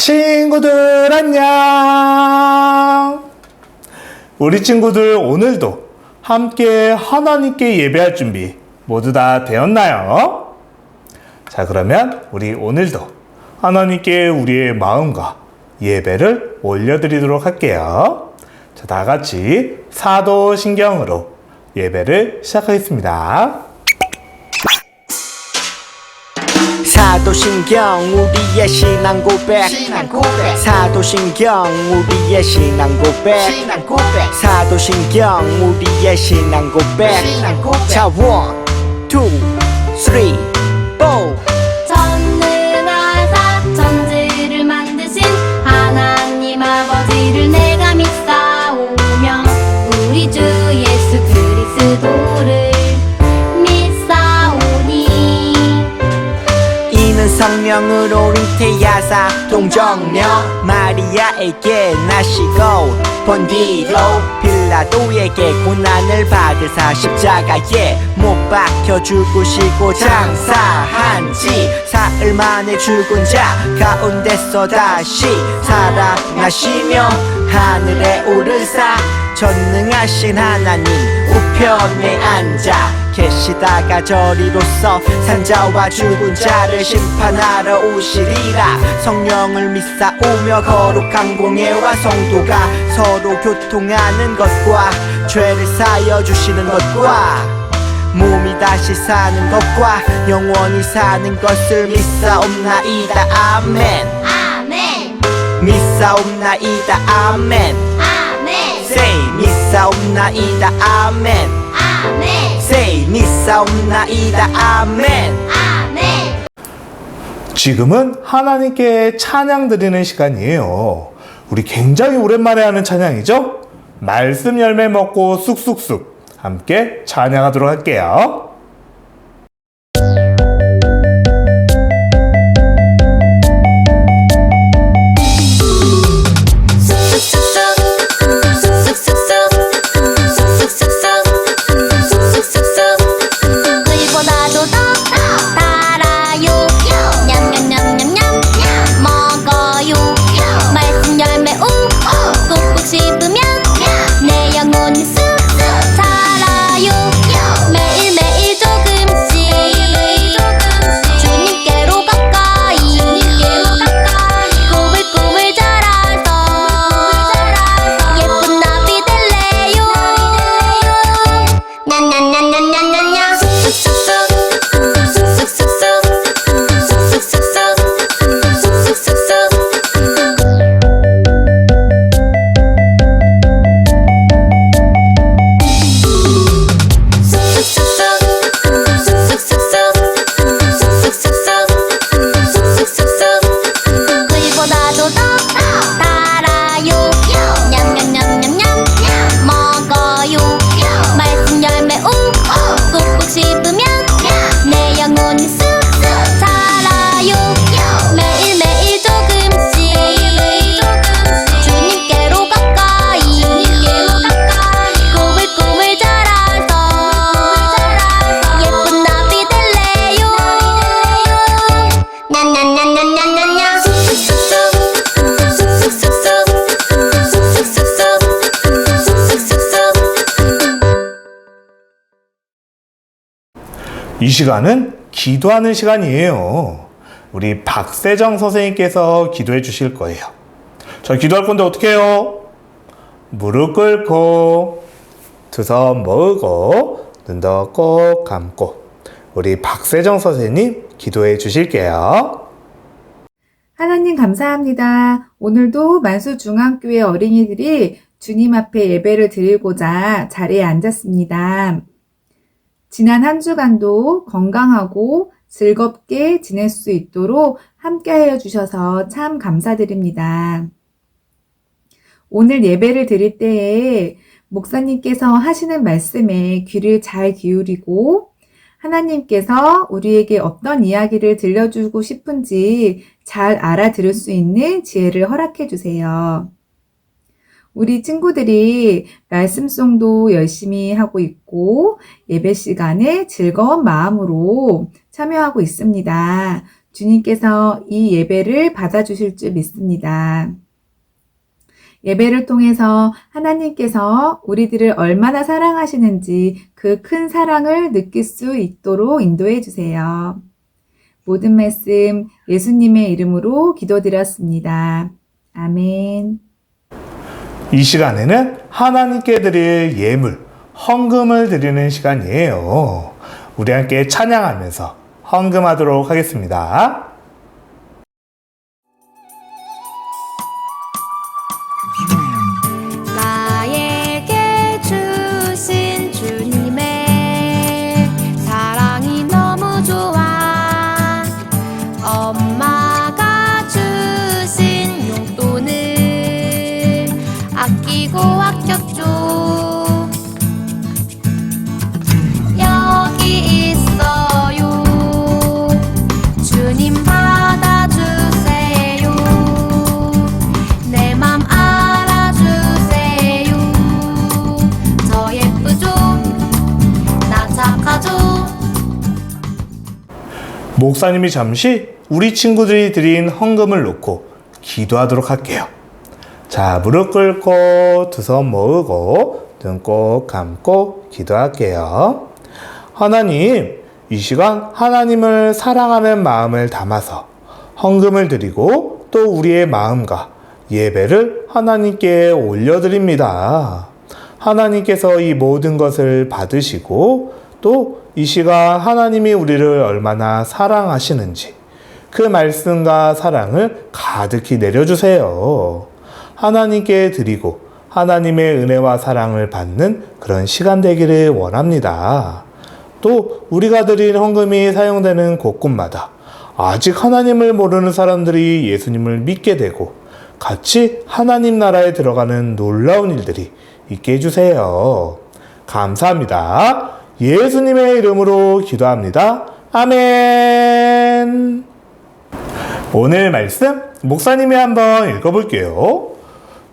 친구들 안녕. 우리 친구들 오늘도 함께 하나님께 예배할 준비 모두 다 되었나요? 자, 그러면 우리 오늘도 하나님께 우리의 마음과 예배를 올려드리도록 할게요. 자, 다 같이 사도신경으로 예배를 시작하겠습니다. 사도신경 우리의 신앙 고백 사도신경 우리의 신앙 고백 사도신경 우리의 신앙 고백 자, 1, 2, 3, 4 전능하사 천지를 만드신 하나님 아버지를 내가 믿사오며 우리 주 예수 그리스도를 믿사오니 이는 성령으로 잉태하사 동정녀 마리아에게 나시고 본디로 빌라도에게 고난을 받으사 십자가에 못 박혀 죽으시고 장사한 지 사흘 만에 죽은 자 가운데서 다시 살아나시며 하늘에 오르사 전능하신 하나님 우편에 앉아 계시다가 저리로서 산자와 죽은 자를 심판하러 오시리라. 성령을 믿사오며 거룩한 공예와 성도가 서로 교통하는 것과 죄를 사여 주시는 것과 몸이 다시 사는 것과 영원히 사는 것을 믿사옵나이다. 아멘. 아멘 믿사옵나이다. 아멘. 아멘 Say 믿사옵나이다. 아멘. 아멘 Say 믿사옵나이다. 아멘. 아멘. 지금은 하나님께 찬양 드리는 시간이에요. 우리 굉장히 오랜만에 하는 찬양이죠? 말씀 열매 먹고 쑥쑥쑥 함께 찬양하도록 할게요. 그리보다도 더 달아요 냠냠냠냠냠 먹어요 말씀 열매 꾹꾹 씹으면 내 영혼이 쑥쑥 자라요 매일매일 조금씩 주님께로 가까이 꾸물꾸물 자라서 예쁜 나비 될래요 냐냐냐냐냐냐냐 그리보다도 더 달아요 냠냠냠냠냠 먹어요 말씀 열매 꾹꾹 씹으면 내 영혼이 쑥쑥 자라요 매일매일 조금씩 주님께로 가까이 꾸물꾸물 자라서 예쁜 나비 될래요 냐냐냐냐냐냐냐 이 시간은 기도하는 시간이에요. 우리 박세정 선생님께서 기도해 주실 거예요. 자, 기도할 건데 어떻게 해요? 무릎 꿇고 두 손 모으고 눈도 꼭 감고 우리 박세정 선생님 기도해 주실게요. 하나님 감사합니다. 오늘도 만수중앙교회 어린이들이 주님 앞에 예배를 드리고자 자리에 앉았습니다. 지난 한 주간도 건강하고 즐겁게 지낼 수 있도록 함께하여 주셔서 참 감사드립니다. 오늘 예배를 드릴 때에 목사님께서 하시는 말씀에 귀를 잘 기울이고 하나님께서 우리에게 어떤 이야기를 들려주고 싶은지 잘 알아들을 수 있는 지혜를 허락해 주세요. 우리 친구들이 말씀송도 열심히 하고 있고 예배 시간에 즐거운 마음으로 참여하고 있습니다. 주님께서 이 예배를 받아주실 줄 믿습니다. 예배를 통해서 하나님께서 우리들을 얼마나 사랑하시는지 그 큰 사랑을 느낄 수 있도록 인도해 주세요. 모든 말씀 예수님의 이름으로 기도드렸습니다. 아멘. 이 시간에는 하나님께 드릴 예물, 헌금을 드리는 시간이에요. 우리 함께 찬양하면서 헌금하도록 하겠습니다. 나에게 주신 주님의 사랑이 너무 좋아. 엄마가 주신 용돈을 아끼고 아꼈죠. 여기 있어요. 주님 받아주세요. 내 맘 알아주세요. 저 예쁘죠? 나 착하죠? 목사님이 잠시 우리 친구들이 드린 헌금을 놓고 기도하도록 할게요. 자, 무릎 꿇고 두 손 모으고 눈 꼭 감고 기도할게요. 하나님, 이 시간 하나님을 사랑하는 마음을 담아서 헌금을 드리고 또 우리의 마음과 예배를 하나님께 올려드립니다. 하나님께서 이 모든 것을 받으시고 또 이 시간 하나님이 우리를 얼마나 사랑하시는지 그 말씀과 사랑을 가득히 내려주세요. 하나님께 드리고 하나님의 은혜와 사랑을 받는 그런 시간 되기를 원합니다. 또 우리가 드린 헌금이 사용되는 곳곳마다 아직 하나님을 모르는 사람들이 예수님을 믿게 되고 같이 하나님 나라에 들어가는 놀라운 일들이 있게 해주세요. 감사합니다. 예수님의 이름으로 기도합니다. 아멘. 오늘 말씀 목사님이 한번 읽어볼게요.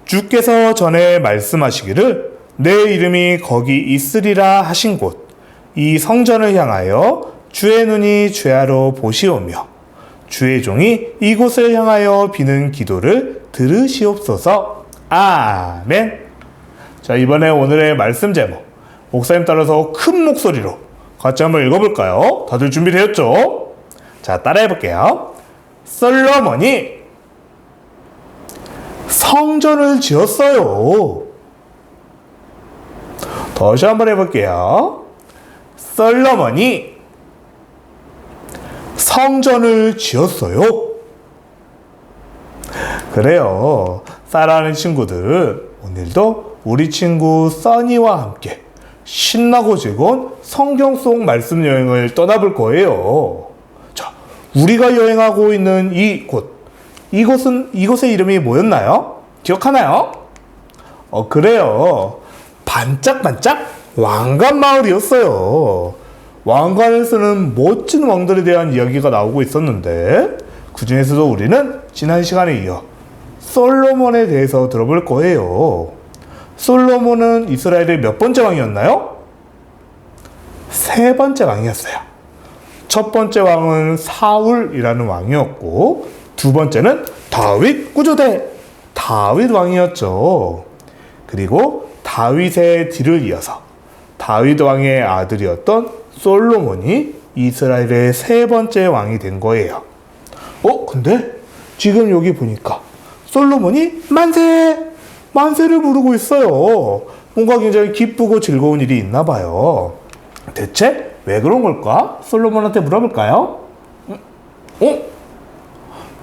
주께서 전에 말씀하시기를 내 이름이 거기 있으리라 하신 곳 이 성전을 향하여 주의 눈이 죄하러 보시오며 주의 종이 이곳을 향하여 비는 기도를 들으시옵소서. 아멘. 자, 이번에 오늘의 말씀 제목 목사님 따라서 큰 목소리로 같이 한번 읽어볼까요? 다들 준비되었죠? 자, 따라해볼게요. 솔로몬이 성전을 지었어요. 다시 한번 해볼게요. 솔로몬이 성전을 지었어요. 그래요. 사랑하는 친구들, 오늘도 우리 친구 써니와 함께 신나고 즐거운 성경 속 말씀 여행을 떠나볼 거예요. 자, 우리가 여행하고 있는 이곳의 이름이 뭐였나요? 기억하나요? 그래요. 반짝반짝 왕관 마을이었어요. 왕관을 쓰는 멋진 왕들에 대한 이야기가 나오고 있었는데 그 중에서도 우리는 지난 시간에 이어 솔로몬에 대해서 들어볼 거예요. 솔로몬은 이스라엘의 몇 번째 왕이었나요? 세 번째 왕이었어요. 첫 번째 왕은 사울이라는 왕이었고 두 번째는 다윗 구조대 다윗 왕이었죠. 그리고 다윗의 뒤를 이어서 다윗 왕의 아들이었던 솔로몬이 이스라엘의 세 번째 왕이 된 거예요. 근데 지금 여기 보니까 솔로몬이 만세를 부르고 있어요. 뭔가 굉장히 기쁘고 즐거운 일이 있나 봐요. 대체 왜 그런 걸까? 솔로몬한테 물어볼까요?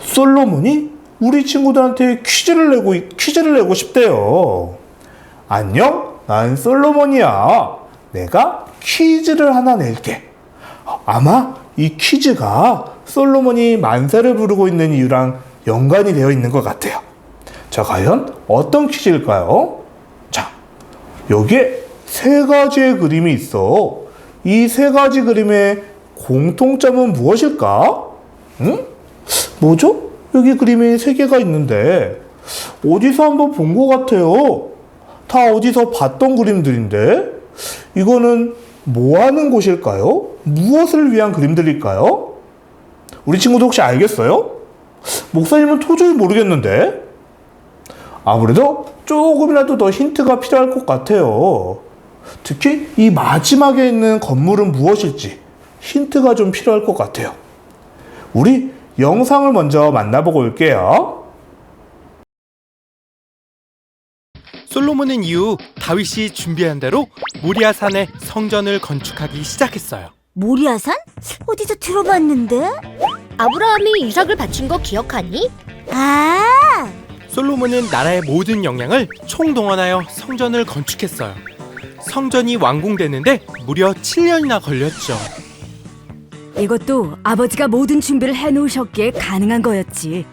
솔로몬이 우리 친구들한테 퀴즈를 내고 싶대요. 안녕, 난 솔로몬이야. 내가 퀴즈를 하나 낼게. 아마 이 퀴즈가 솔로몬이 만세를 부르고 있는 이유랑 연관이 되어 있는 것 같아요. 자, 과연 어떤 퀴즈일까요? 자, 여기에 세 가지의 그림이 있어. 이 세 가지 그림의 공통점은 무엇일까? 뭐죠? 여기 그림이 세 개가 있는데 어디서 한번 본 것 같아요. 다 어디서 봤던 그림들인데 이거는 뭐 하는 곳일까요? 무엇을 위한 그림들일까요? 우리 친구도 혹시 알겠어요? 목사님은 도저히 모르겠는데? 아무래도 조금이라도 더 힌트가 필요할 것 같아요. 특히 이 마지막에 있는 건물은 무엇일지 힌트가 좀 필요할 것 같아요. 우리 영상을 먼저 만나보고 올게요. 솔로몬은 이후 다윗이 준비한 대로 모리아산에 성전을 건축하기 시작했어요. 모리아산? 어디서 들어봤는데? 아브라함이 이삭을 바친 거 기억하니? 아, 솔로몬은 나라의 모든 역량을 총동원하여 성전을 건축했어요. 성전이 완공되는데 무려 7년이나 걸렸죠. 이것도 아버지가 모든 준비를 해놓으셨기에 가능한 거였지.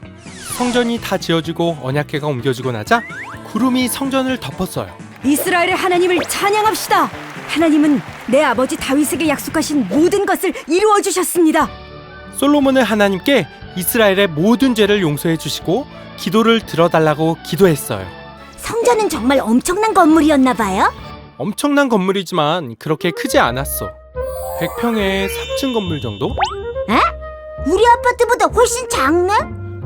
성전이 다 지어지고 언약궤가 옮겨지고 나자 구름이 성전을 덮었어요. 이스라엘의 하나님을 찬양합시다. 하나님은 내 아버지 다윗에게 약속하신 모든 것을 이루어 주셨습니다. 솔로몬은 하나님께 이스라엘의 모든 죄를 용서해 주시고 기도를 들어달라고 기도했어요. 성전은 정말 엄청난 건물이었나 봐요. 엄청난 건물이지만 그렇게 크지 않았어. 100평의 3층 건물 정도? 우리 아파트보다 훨씬 작네?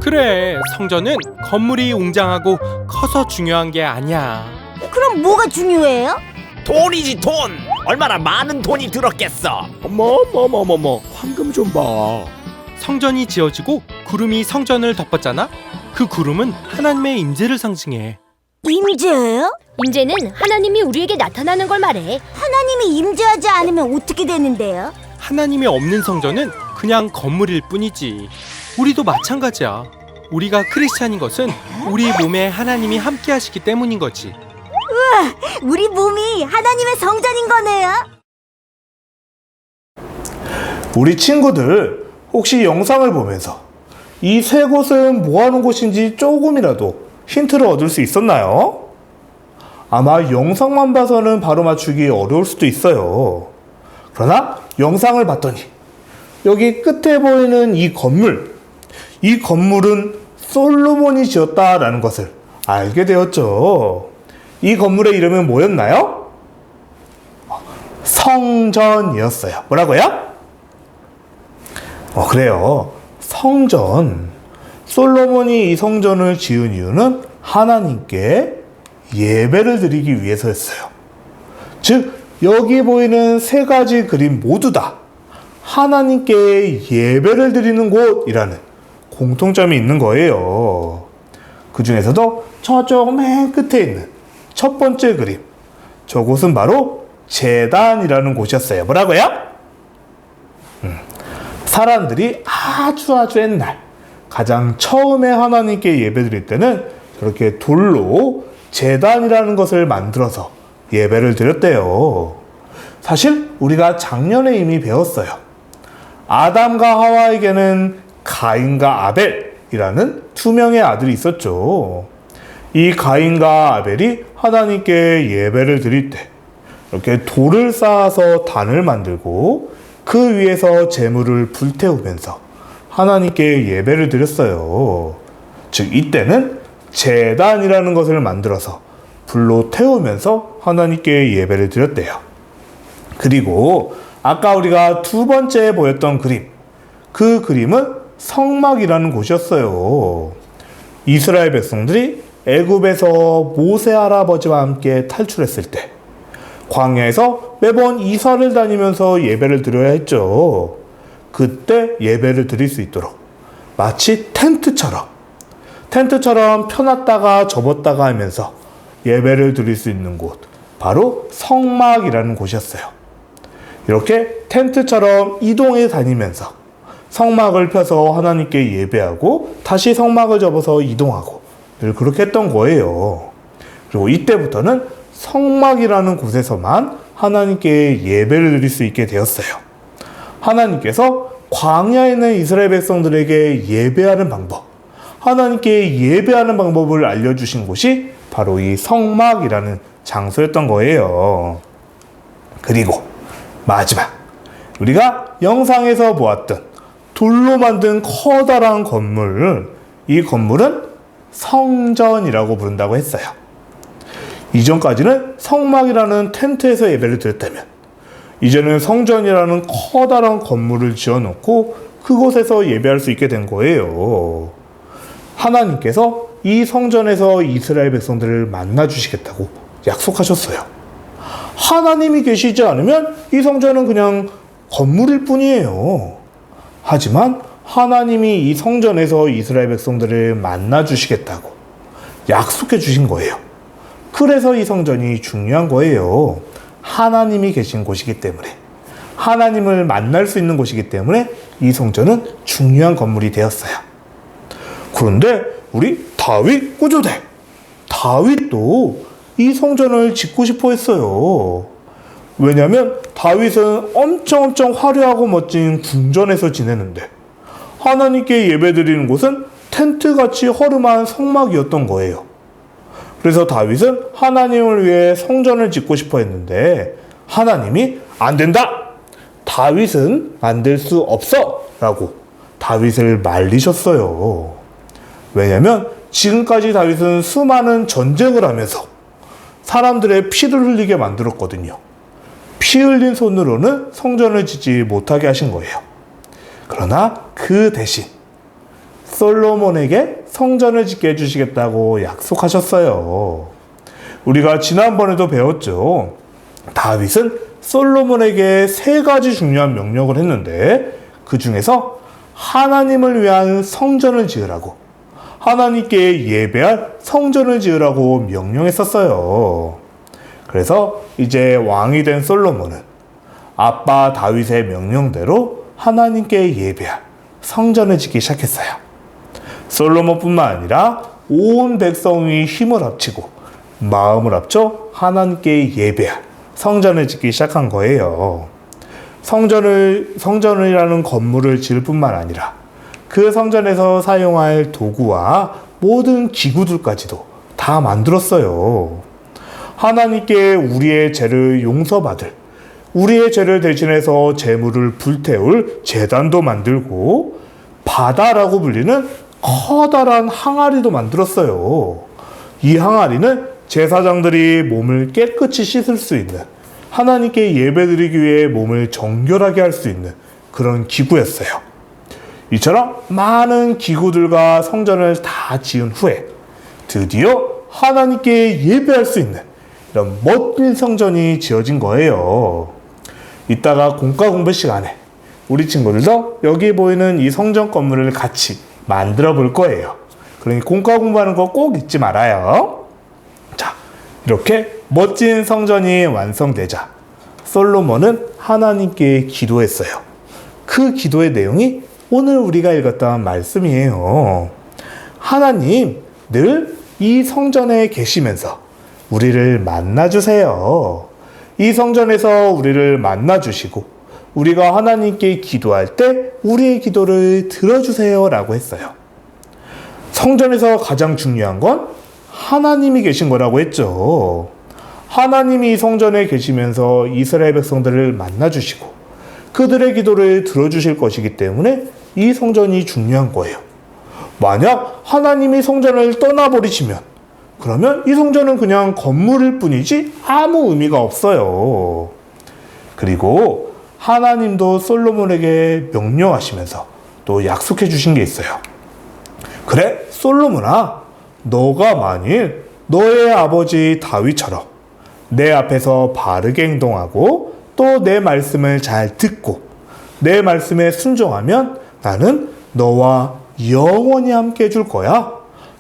그래, 성전은 건물이 웅장하고 커서 중요한 게 아니야. 그럼 뭐가 중요해요? 돈이지 돈! 얼마나 많은 돈이 들었겠어. 어머 황금 좀 봐. 성전이 지어지고 구름이 성전을 덮었잖아. 그 구름은 하나님의 임재를 상징해. 임재예요? 임재는 하나님이 우리에게 나타나는 걸 말해. 하나님이 임재하지 않으면 어떻게 되는데요? 하나님이 없는 성전은 그냥 건물일 뿐이지. 우리도 마찬가지야. 우리가 크리스찬인 것은 우리 몸에 하나님이 함께 하시기 때문인 거지. 우리 몸이 하나님의 성전인 거네요. 우리 친구들 혹시 영상을 보면서 이 세 곳은 뭐 하는 곳인지 조금이라도 힌트를 얻을 수 있었나요? 아마 영상만 봐서는 바로 맞추기 어려울 수도 있어요. 그러나 영상을 봤더니 여기 끝에 보이는 이 건물은 솔로몬이 지었다라는 것을 알게 되었죠. 이 건물의 이름은 뭐였나요? 성전이었어요. 뭐라고요? 그래요. 성전. 솔로몬이 이 성전을 지은 이유는 하나님께 예배를 드리기 위해서였어요. 즉, 여기 보이는 세 가지 그림 모두 다 하나님께 예배를 드리는 곳이라는 공통점이 있는 거예요. 그 중에서도 저쪽 맨 끝에 있는 첫 번째 그림, 저곳은 바로 제단이라는 곳이었어요. 뭐라고요? 사람들이 아주 옛날 가장 처음에 하나님께 예배드릴 때는 그렇게 돌로 제단이라는 것을 만들어서 예배를 드렸대요. 사실 우리가 작년에 이미 배웠어요. 아담과 하와에게는 가인과 아벨이라는 두 명의 아들이 있었죠. 이 가인과 아벨이 하나님께 예배를 드릴 때 이렇게 돌을 쌓아서 단을 만들고 그 위에서 제물을 불태우면서 하나님께 예배를 드렸어요. 즉 이때는 제단이라는 것을 만들어서 불로 태우면서 하나님께 예배를 드렸대요. 그리고 아까 우리가 두 번째 보였던 그림, 그 그림은 성막이라는 곳이었어요. 이스라엘 백성들이 애굽에서 모세 할아버지와 함께 탈출했을 때 광야에서 매번 이사를 다니면서 예배를 드려야 했죠. 그때 예배를 드릴 수 있도록 마치 텐트처럼 펴놨다가 접었다가 하면서 예배를 드릴 수 있는 곳, 바로 성막이라는 곳이었어요. 이렇게 텐트처럼 이동해 다니면서 성막을 펴서 하나님께 예배하고 다시 성막을 접어서 이동하고 늘 그렇게 했던 거예요. 그리고 이때부터는 성막이라는 곳에서만 하나님께 예배를 드릴 수 있게 되었어요. 하나님께서 광야에 있는 이스라엘 백성들에게 예배하는 방법, 하나님께 예배하는 방법을 알려주신 곳이 바로 이 성막이라는 장소였던 거예요. 그리고 마지막, 우리가 영상에서 보았던 돌로 만든 커다란 건물, 이 건물은 성전이라고 부른다고 했어요. 이전까지는 성막이라는 텐트에서 예배를 드렸다면 이제는 성전이라는 커다란 건물을 지어놓고 그곳에서 예배할 수 있게 된 거예요. 하나님께서 이 성전에서 이스라엘 백성들을 만나 주시겠다고 약속하셨어요. 하나님이 계시지 않으면 이 성전은 그냥 건물일 뿐이에요. 하지만 하나님이 이 성전에서 이스라엘 백성들을 만나 주시겠다고 약속해 주신 거예요. 그래서 이 성전이 중요한 거예요. 하나님이 계신 곳이기 때문에, 하나님을 만날 수 있는 곳이기 때문에 이 성전은 중요한 건물이 되었어요. 그런데 우리 다윗 구조대, 다윗도 이 성전을 짓고 싶어 했어요. 왜냐하면 다윗은 엄청 화려하고 멋진 궁전에서 지내는데 하나님께 예배드리는 곳은 텐트같이 허름한 성막이었던 거예요. 그래서 다윗은 하나님을 위해 성전을 짓고 싶어 했는데 하나님이 안 된다! 다윗은 만들 수 없어! 라고 다윗을 말리셨어요. 왜냐면 지금까지 다윗은 수많은 전쟁을 하면서 사람들의 피를 흘리게 만들었거든요. 피 흘린 손으로는 성전을 짓지 못하게 하신 거예요. 그러나 그 대신 솔로몬에게 성전을 짓게 해주시겠다고 약속하셨어요. 우리가 지난번에도 배웠죠. 다윗은 솔로몬에게 3가지 중요한 명령을 했는데 그 중에서 하나님을 위한 성전을 지으라고, 하나님께 예배할 성전을 지으라고 명령했었어요. 그래서 이제 왕이 된 솔로몬은 아빠 다윗의 명령대로 하나님께 예배할 성전을 짓기 시작했어요. 솔로몬뿐만 아니라 온 백성이 힘을 합치고 마음을 합쳐 하나님께 예배할 성전을 짓기 시작한 거예요. 성전이라는 건물을 지을 뿐만 아니라 그 성전에서 사용할 도구와 모든 기구들까지도 다 만들었어요. 하나님께 우리의 죄를 용서받을, 우리의 죄를 대신해서 제물을 불태울 제단도 만들고 바다라고 불리는 커다란 항아리도 만들었어요. 이 항아리는 제사장들이 몸을 깨끗이 씻을 수 있는, 하나님께 예배드리기 위해 몸을 정결하게 할 수 있는 그런 기구였어요. 이처럼 많은 기구들과 성전을 다 지은 후에 드디어 하나님께 예배할 수 있는 이런 멋진 성전이 지어진 거예요. 이따가 공과 공부 시간에 우리 친구들도 여기 보이는 이 성전 건물을 같이 만들어 볼 거예요. 그러니 공과 공부하는 거 꼭 잊지 말아요. 자, 이렇게 멋진 성전이 완성되자 솔로몬은 하나님께 기도했어요. 그 기도의 내용이 오늘 우리가 읽었던 말씀이에요. 하나님, 늘 이 성전에 계시면서 우리를 만나주세요. 이 성전에서 우리를 만나주시고 우리가 하나님께 기도할 때 우리의 기도를 들어주세요 라고 했어요. 성전에서 가장 중요한 건 하나님이 계신 거라고 했죠. 하나님이 이 성전에 계시면서 이스라엘 백성들을 만나주시고 그들의 기도를 들어주실 것이기 때문에 이 성전이 중요한 거예요. 만약 하나님이 성전을 떠나버리시면 그러면 이 성전은 그냥 건물일 뿐이지 아무 의미가 없어요. 그리고 하나님도 솔로몬에게 명령하시면서 또 약속해 주신 게 있어요. 그래, 솔로몬아, 너가 만일 너의 아버지 다윗처럼 내 앞에서 바르게 행동하고 또 내 말씀을 잘 듣고 내 말씀에 순종하면 나는 너와 영원히 함께 해줄 거야.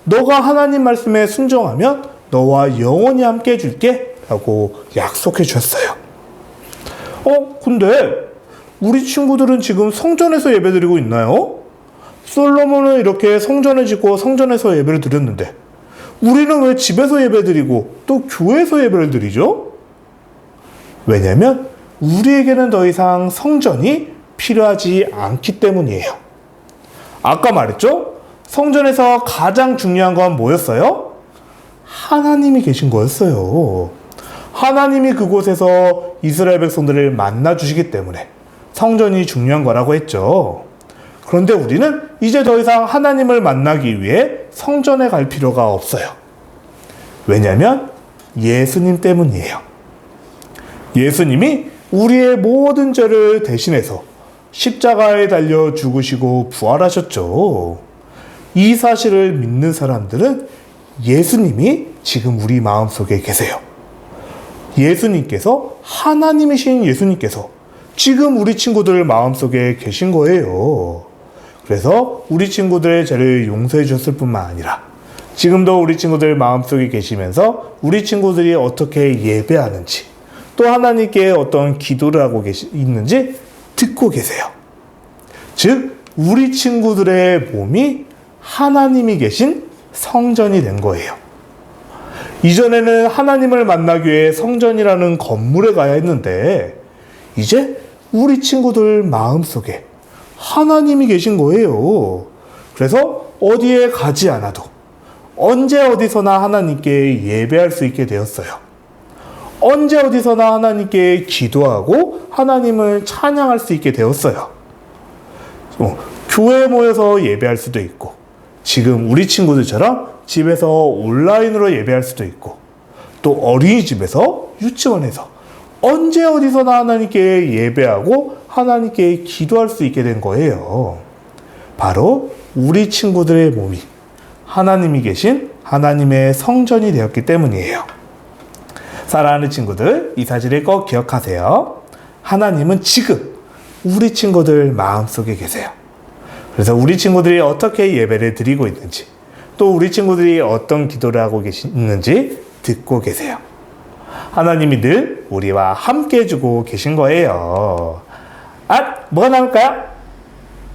너가 하나님 말씀에 순종하면 너와 영원히 함께 해줄게 라고 약속해 주셨어요. 근데 우리 친구들은 지금 성전에서 예배드리고 있나요? 솔로몬은 이렇게 성전을 짓고 성전에서 예배를 드렸는데 우리는 왜 집에서 예배드리고 또 교회에서 예배를 드리죠? 왜냐면 우리에게는 더 이상 성전이 필요하지 않기 때문이에요. 아까 말했죠? 성전에서 가장 중요한 건 뭐였어요? 하나님이 계신 거였어요. 하나님이 그곳에서 이스라엘 백성들을 만나 주시기 때문에 성전이 중요한 거라고 했죠. 그런데 우리는 이제 더 이상 하나님을 만나기 위해 성전에 갈 필요가 없어요. 왜냐하면 예수님 때문이에요. 예수님이 우리의 모든 죄를 대신해서 십자가에 달려 죽으시고 부활하셨죠. 이 사실을 믿는 사람들은 예수님이 지금 우리 마음속에 계세요. 예수님께서, 하나님이신 예수님께서 지금 우리 친구들 마음속에 계신 거예요. 그래서 우리 친구들의 죄를 용서해 주셨을 뿐만 아니라 지금도 우리 친구들 마음속에 계시면서 우리 친구들이 어떻게 예배하는지, 또 하나님께 어떤 기도를 하고 있는지 듣고 계세요. 즉, 우리 친구들의 몸이 하나님이 계신 성전이 된 거예요. 이전에는 하나님을 만나기 위해 성전이라는 건물에 가야 했는데, 이제 우리 친구들 마음속에 하나님이 계신 거예요. 그래서 어디에 가지 않아도 언제 어디서나 하나님께 예배할 수 있게 되었어요. 언제 어디서나 하나님께 기도하고 하나님을 찬양할 수 있게 되었어요. 교회에 모여서 예배할 수도 있고, 지금 우리 친구들처럼 집에서 온라인으로 예배할 수도 있고, 또 어린이집에서, 유치원에서 언제 어디서나 하나님께 예배하고 하나님께 기도할 수 있게 된 거예요. 바로 우리 친구들의 몸이 하나님이 계신 하나님의 성전이 되었기 때문이에요. 사랑하는 친구들, 이 사실을 꼭 기억하세요. 하나님은 지금 우리 친구들 마음속에 계세요. 그래서 우리 친구들이 어떻게 예배를 드리고 있는지, 또 우리 친구들이 어떤 기도를 하고 있는지 듣고 계세요. 하나님이 늘 우리와 함께 해주고 계신 거예요. 뭐가 나올까요?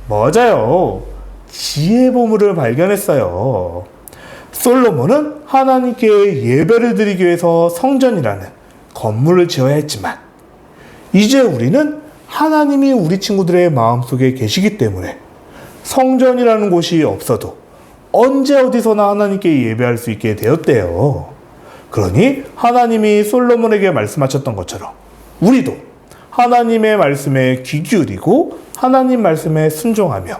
맞아요. 지혜 보물을 발견했어요. 솔로몬은 하나님께 예배를 드리기 위해서 성전이라는 건물을 지어야 했지만, 이제 우리는 하나님이 우리 친구들의 마음속에 계시기 때문에 성전이라는 곳이 없어도 언제 어디서나 하나님께 예배할 수 있게 되었대요. 그러니 하나님이 솔로몬에게 말씀하셨던 것처럼 우리도 하나님의 말씀에 귀 기울이고 하나님 말씀에 순종하며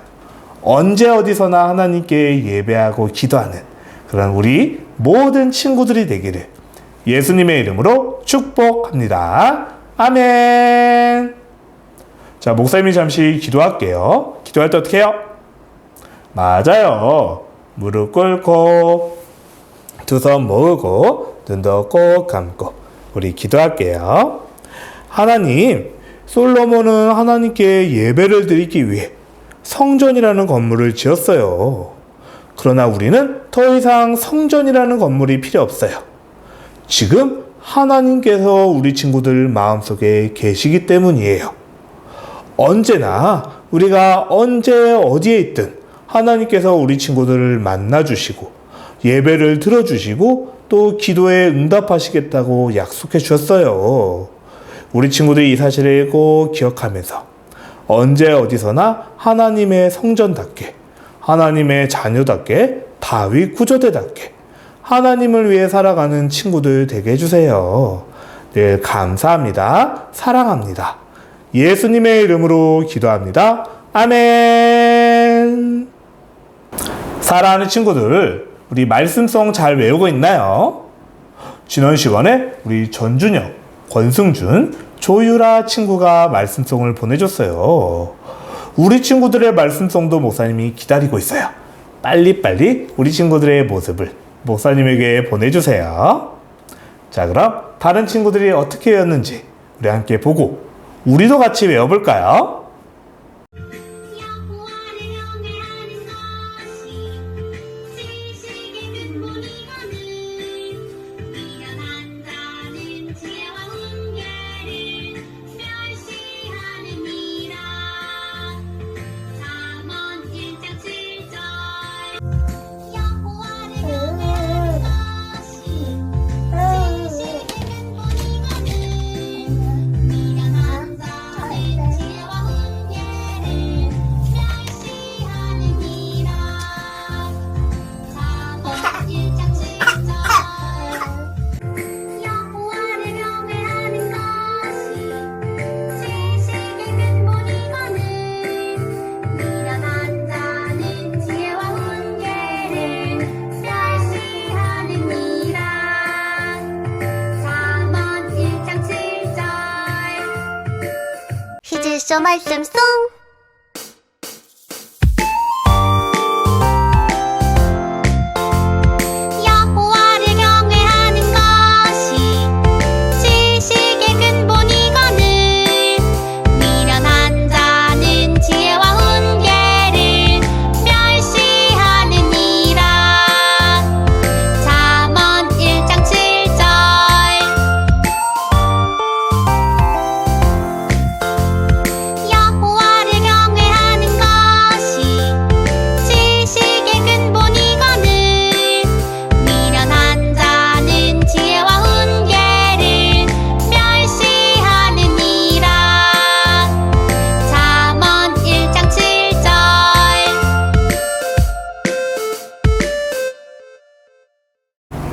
언제 어디서나 하나님께 예배하고 기도하는 그런 우리 모든 친구들이 되기를 예수님의 이름으로 축복합니다. 아멘. 자, 목사님이 잠시 기도할게요. 기도할 때 어떻게 해요? 맞아요. 무릎 꿇고 두 손 모으고 눈도 꼭 감고 우리 기도할게요. 하나님, 솔로몬은 하나님께 예배를 드리기 위해 성전이라는 건물을 지었어요. 그러나 우리는 더 이상 성전이라는 건물이 필요 없어요. 지금 하나님께서 우리 친구들 마음속에 계시기 때문이에요. 언제나 우리가 언제 어디에 있든 하나님께서 우리 친구들을 만나주시고 예배를 들어주시고 또 기도에 응답하시겠다고 약속해 주셨어요. 우리 친구들이 이 사실을 꼭 기억하면서 언제 어디서나 하나님의 성전답게, 하나님의 자녀답게, 다윗 구조대답게 하나님을 위해 살아가는 친구들 되게 해주세요. 늘 감사합니다. 사랑합니다. 예수님의 이름으로 기도합니다. 아멘. 사랑하는 친구들, 우리 말씀송 잘 외우고 있나요? 지난 시간에 우리 전준영, 권승준, 조유라 친구가 말씀송을 보내줬어요. 우리 친구들의 말씀송도 목사님이 기다리고 있어요. 빨리빨리 우리 친구들의 모습을 목사님에게 보내주세요. 자, 그럼 다른 친구들이 어떻게 외웠는지 우리 함께 보고 우리도 같이 외워볼까요? 히즈쇼 말씀송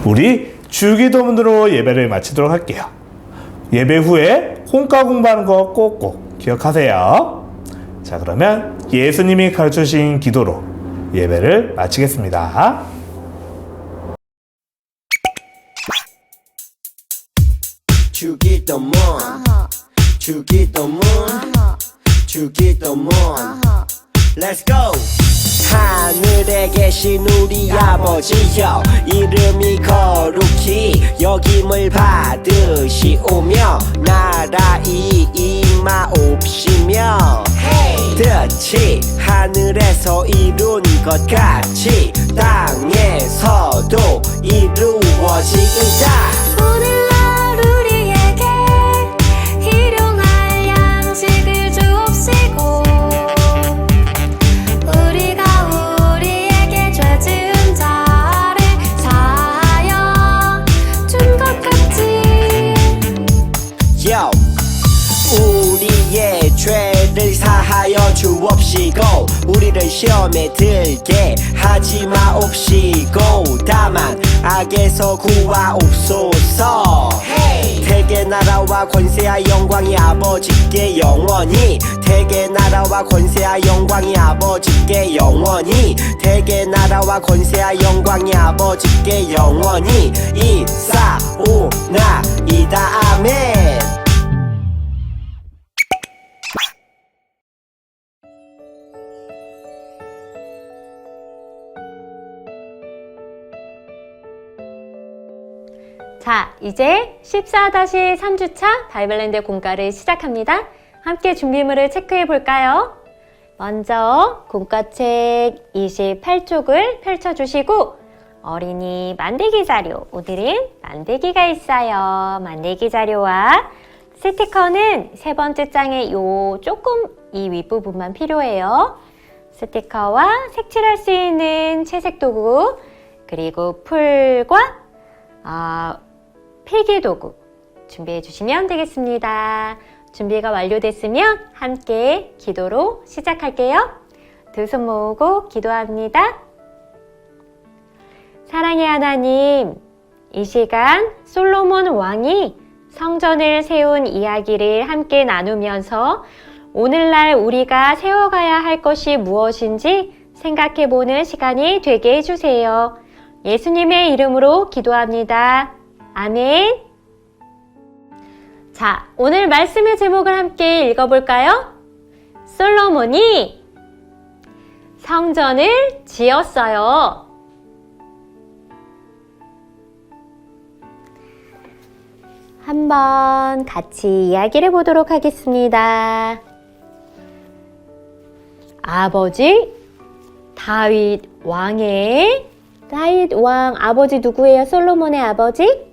우리 주기도문으로 예배를 마치도록 할게요. 예배 후에 홍가 공부하는 거 꼭꼭 기억하세요. 자, 그러면 예수님이 가르쳐주신 기도로 예배를 마치겠습니다. 주기도문 주기도문 주기도문 Let's go! 하늘에 계신 우리 아버지여 이름이 거룩히 여김을 받으시오며 나라이 임하옵시며 뜻이 하늘에서 이룬 것 같이 땅에서도 이루어지이다. 오늘날 우리에게 일용할 양식을 주옵시고 우리가 우리에게 죄 지은 자를 사하여 준 것 같이 Yo. 우리의 죄를 사하여 주옵시고 우리를 시험에 들게 하지 마옵시고 다만 악에서 구하옵소서. 대개 나라와 권세와 영광이 아버지께 영원히 대개 나라와 권세와 영광이 아버지께 영원히 대개 나라와 권세와 영광이 아버지께 영원히 이사오나이다. 아멘. 자, 이제 14-3주차 바이블랜드 공과를 시작합니다. 함께 준비물을 체크해 볼까요? 먼저 공과책 28쪽을 펼쳐주시고 어린이 만들기 자료, 오늘은 만들기가 있어요. 만들기 자료와 스티커는 세 번째 장에 조금 이 윗부분만 필요해요. 스티커와 색칠할 수 있는 채색 도구, 그리고 풀과 필기 도구 준비해 주시면 되겠습니다. 준비가 완료됐으면 함께 기도로 시작할게요. 두 손 모으고 기도합니다. 사랑의 하나님, 이 시간 솔로몬 왕이 성전을 세운 이야기를 함께 나누면서 오늘날 우리가 세워가야 할 것이 무엇인지 생각해보는 시간이 되게 해주세요. 예수님의 이름으로 기도합니다. 아멘. 자, 오늘 말씀의 제목을 함께 읽어볼까요? 솔로몬이 성전을 지었어요. 한번 같이 이야기를 보도록 하겠습니다. 아버지 다윗 왕의 다윗 왕 아버지 누구예요? 솔로몬의 아버지?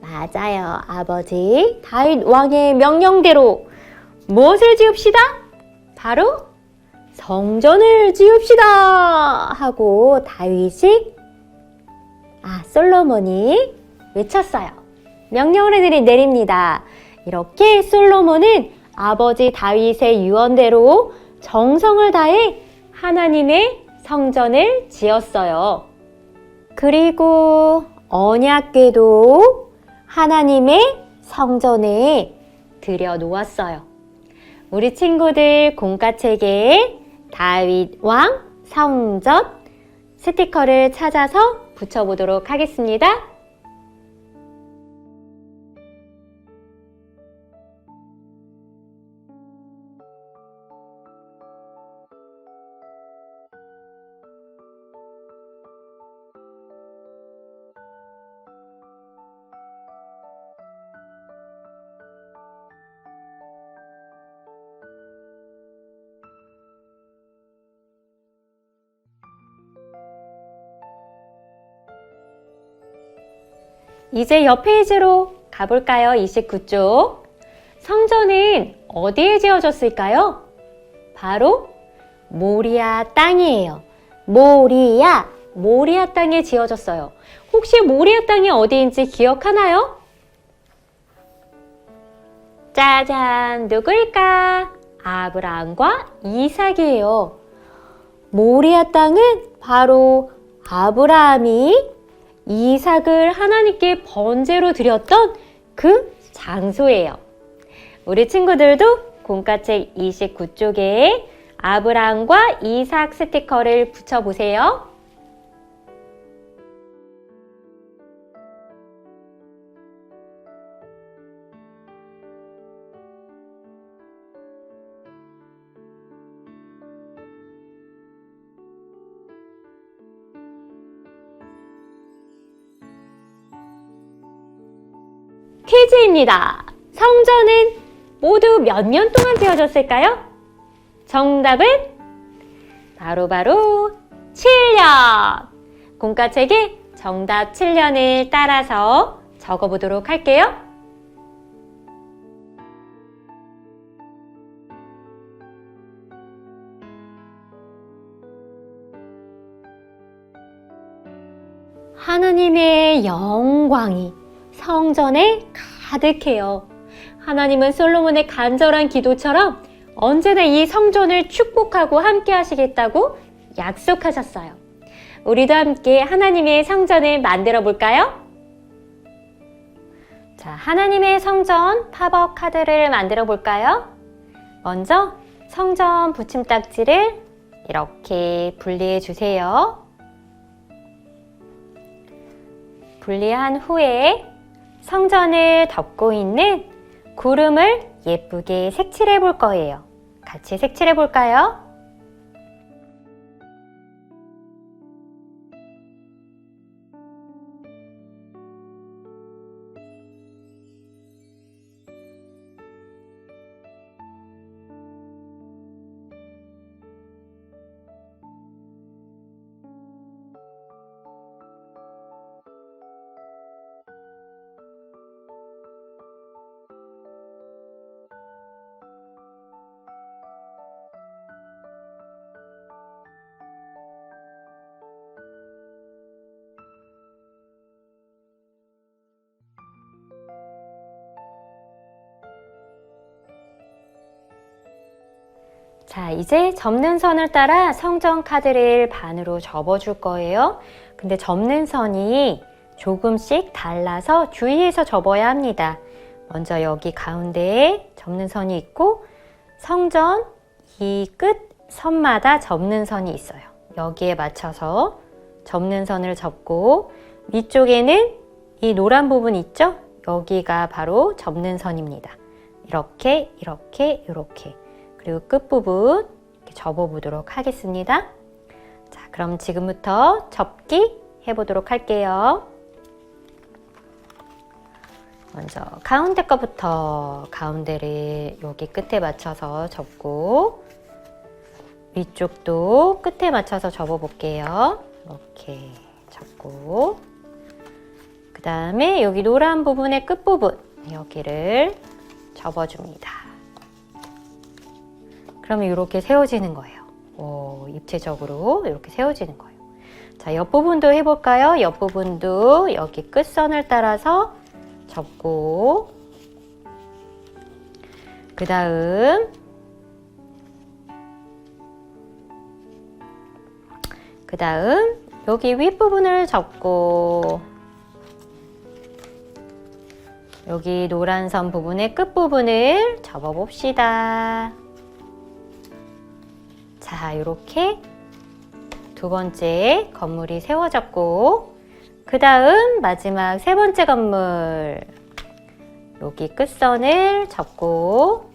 맞아요. 아버지 다윗 왕의 명령대로 무엇을 지읍시다? 바로 성전을 지읍시다 하고 다윗이 솔로몬이 외쳤어요. 명령을 내립니다. 이렇게 솔로몬은 아버지 다윗의 유언대로 정성을 다해 하나님의 성전을 지었어요. 그리고 언약궤도 하나님의 성전에 들여놓았어요. 우리 친구들 공과책에 다윗 왕 성전 스티커를 찾아서 붙여보도록 하겠습니다. 이제 옆 페이지로 가볼까요? 29쪽. 성전은 어디에 지어졌을까요? 바로 모리아 땅이에요. 모리아 땅에 지어졌어요. 혹시 모리아 땅이 어디인지 기억하나요? 짜잔, 누구일까? 아브라함과 이삭이에요. 모리아 땅은 바로 아브라함이 이삭을 하나님께 번제로 드렸던 그 장소예요. 우리 친구들도 공과책 29쪽에 아브라함과 이삭 스티커를 붙여보세요. 퀴즈입니다. 성전은 모두 몇 년 동안 지어졌을까요? 정답은 바로 7년. 공과책에 정답 7년을 따라서 적어보도록 할게요. 하나님의 영광이 성전에 가득해요. 하나님은 솔로몬의 간절한 기도처럼 언제나 이 성전을 축복하고 함께 하시겠다고 약속하셨어요. 우리도 함께 하나님의 성전을 만들어 볼까요? 자, 하나님의 성전 팝업 카드를 만들어 볼까요? 먼저 성전 붙임딱지를 이렇게 분리해 주세요. 분리한 후에 성전을 덮고 있는 구름을 예쁘게 색칠해 볼 거예요. 같이 색칠해 볼까요? 자, 이제 접는 선을 따라 성전 카드를 반으로 접어줄 거예요. 근데 접는 선이 조금씩 달라서 주의해서 접어야 합니다. 먼저 여기 가운데에 접는 선이 있고 성전 이 끝 선마다 접는 선이 있어요. 여기에 맞춰서 접는 선을 접고 위쪽에는 이 노란 부분 있죠? 여기가 바로 접는 선입니다. 이렇게 이렇게 이렇게 그리고 끝부분 이렇게 접어보도록 하겠습니다. 자, 그럼 지금부터 접기 해보도록 할게요. 먼저 가운데 거부터 가운데를 여기 끝에 맞춰서 접고 위쪽도 끝에 맞춰서 접어볼게요. 이렇게 접고 그 다음에 여기 노란 부분의 끝부분 여기를 접어줍니다. 그러면 이렇게 세워지는 거예요. 입체적으로 이렇게 세워지는 거예요. 자, 옆부분도 해볼까요? 옆부분도 여기 끝선을 따라서 접고 그 다음 여기 윗부분을 접고 여기 노란 선 부분의 끝부분을 접어봅시다. 자, 이렇게 두 번째 건물이 세워졌고 그 다음 마지막 세 번째 건물 여기 끝선을 접고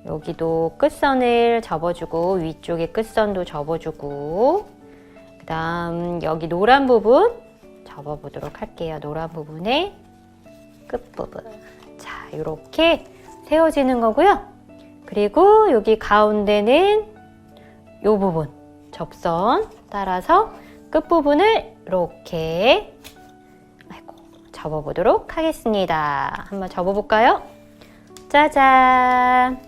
여기도 끝선을 접어주고 위쪽에 끝선도 접어주고 그 다음 여기 노란 부분 접어보도록 할게요. 노란 부분의 끝부분. 자, 이렇게 세워지는 거고요. 그리고 여기 가운데는 이 부분 접선 따라서 끝부분을 이렇게 접어보도록 하겠습니다. 한번 접어볼까요? 짜잔!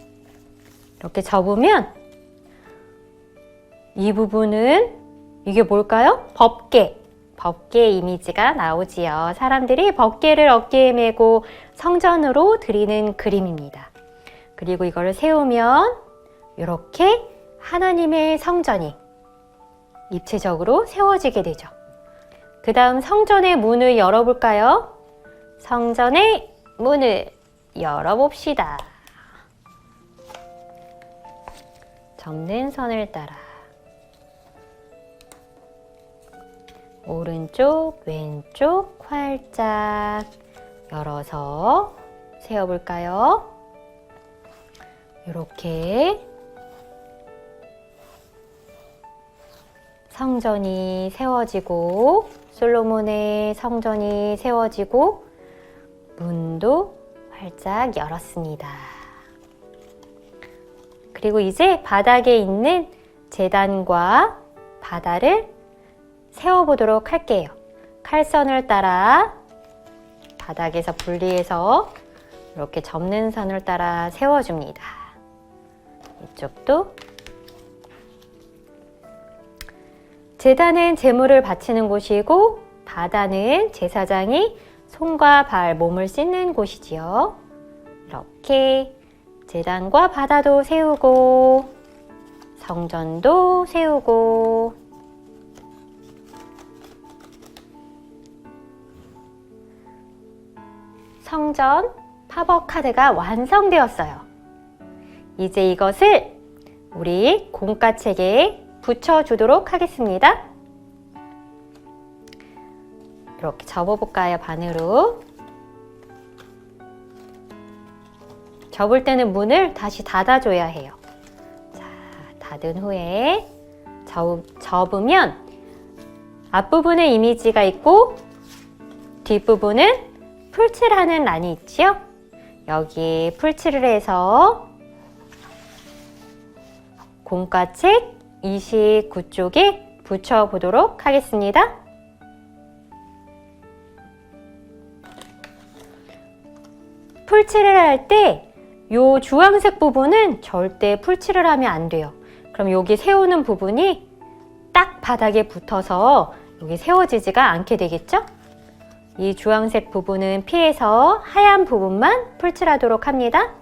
이렇게 접으면 이 부분은 이게 뭘까요? 법궤! 법궤 이미지가 나오지요. 사람들이 법궤를 어깨에 메고 성전으로 드리는 그림입니다. 그리고 이거를 세우면 이렇게 하나님의 성전이 입체적으로 세워지게 되죠. 그 다음 성전의 문을 열어볼까요? 성전의 문을 열어봅시다. 접는 선을 따라 오른쪽, 왼쪽 활짝 열어서 세워볼까요? 이렇게 성전이 세워지고 솔로몬의 성전이 세워지고 문도 활짝 열었습니다. 그리고 이제 바닥에 있는 제단과 바다를 세워보도록 할게요. 칼선을 따라 바닥에서 분리해서 이렇게 접는 선을 따라 세워줍니다. 이쪽도 제단은 제물을 바치는 곳이고 바다는 제사장이 손과 발, 몸을 씻는 곳이지요. 이렇게 제단과 바다도 세우고 성전도 세우고 성전 팝업 카드가 완성되었어요. 이제 이것을 우리 공과책에 붙여주도록 하겠습니다. 이렇게 접어볼까요? 반으로. 접을 때는 문을 다시 닫아줘야 해요. 자, 닫은 후에 접으면 앞부분에 이미지가 있고 뒷부분은 풀칠하는 란이 있지요? 여기에 풀칠을 해서 공과책 29쪽에 붙여보도록 하겠습니다. 풀칠을 할 때 이 주황색 부분은 절대 풀칠을 하면 안 돼요. 그럼 여기 세우는 부분이 딱 바닥에 붙어서 여기 세워지지가 않게 되겠죠? 이 주황색 부분은 피해서 하얀 부분만 풀칠하도록 합니다.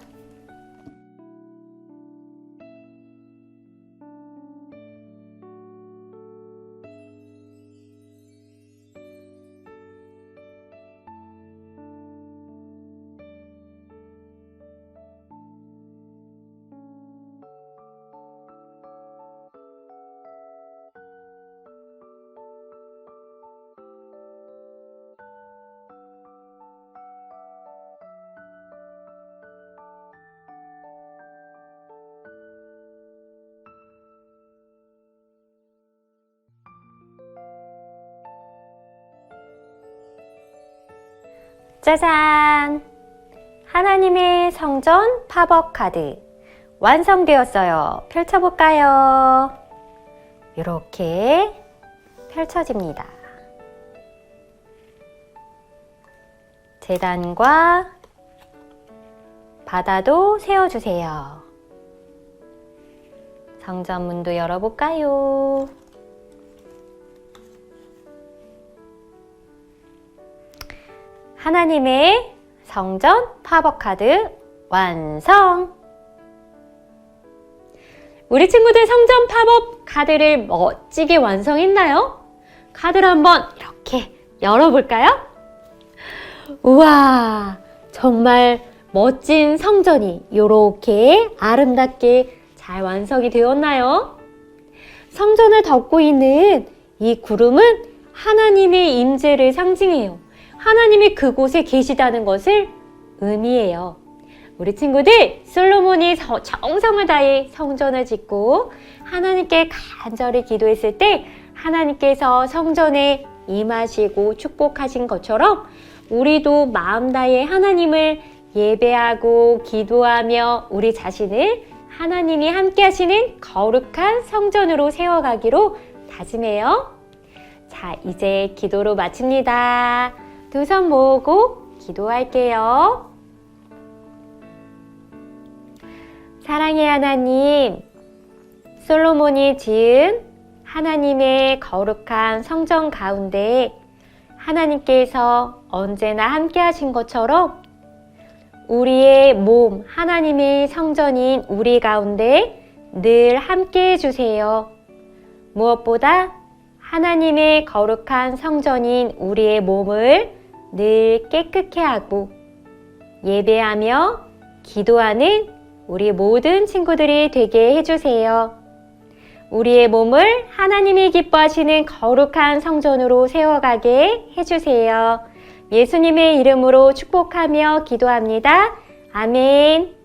짜잔! 하나님의 성전 팝업 카드 완성되었어요. 펼쳐볼까요? 이렇게 펼쳐집니다. 제단과 바다도 세워주세요. 성전 문도 열어볼까요? 하나님의 성전 팝업 카드 완성! 우리 친구들 성전 팝업 카드를 멋지게 완성했나요? 카드를 한번 이렇게 열어볼까요? 우와! 정말 멋진 성전이 이렇게 아름답게 잘 완성이 되었나요? 성전을 덮고 있는 이 구름은 하나님의 임재를 상징해요. 하나님이 그곳에 계시다는 것을 의미해요. 우리 친구들 솔로몬이 정성을 다해 성전을 짓고 하나님께 간절히 기도했을 때 하나님께서 성전에 임하시고 축복하신 것처럼 우리도 마음 다해 하나님을 예배하고 기도하며 우리 자신을 하나님이 함께 하시는 거룩한 성전으로 세워가기로 다짐해요. 자, 이제 기도로 마칩니다. 두 손 모으고 기도할게요. 사랑의 하나님, 솔로몬이 지은 하나님의 거룩한 성전 가운데 하나님께서 언제나 함께 하신 것처럼 우리의 몸, 하나님의 성전인 우리 가운데 늘 함께 해주세요. 무엇보다 하나님의 거룩한 성전인 우리의 몸을 늘 깨끗게 하고 예배하며 기도하는 우리 모든 친구들이 되게 해주세요. 우리의 몸을 하나님이 기뻐하시는 거룩한 성전으로 세워가게 해주세요. 예수님의 이름으로 축복하며 기도합니다. 아멘.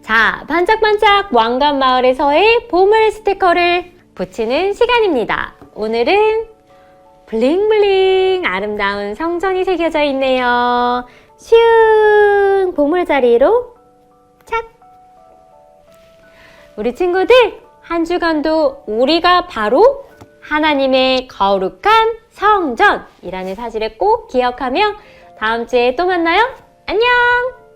자, 반짝반짝 왕관마을에서의 보물 스티커를 붙이는 시간입니다. 오늘은 블링블링 아름다운 성전이 새겨져 있네요. 슝! 보물자리로 착! 우리 친구들, 한 주간도 우리가 바로 하나님의 거룩한 성전이라는 사실을 꼭 기억하며 다음 주에 또 만나요. 안녕!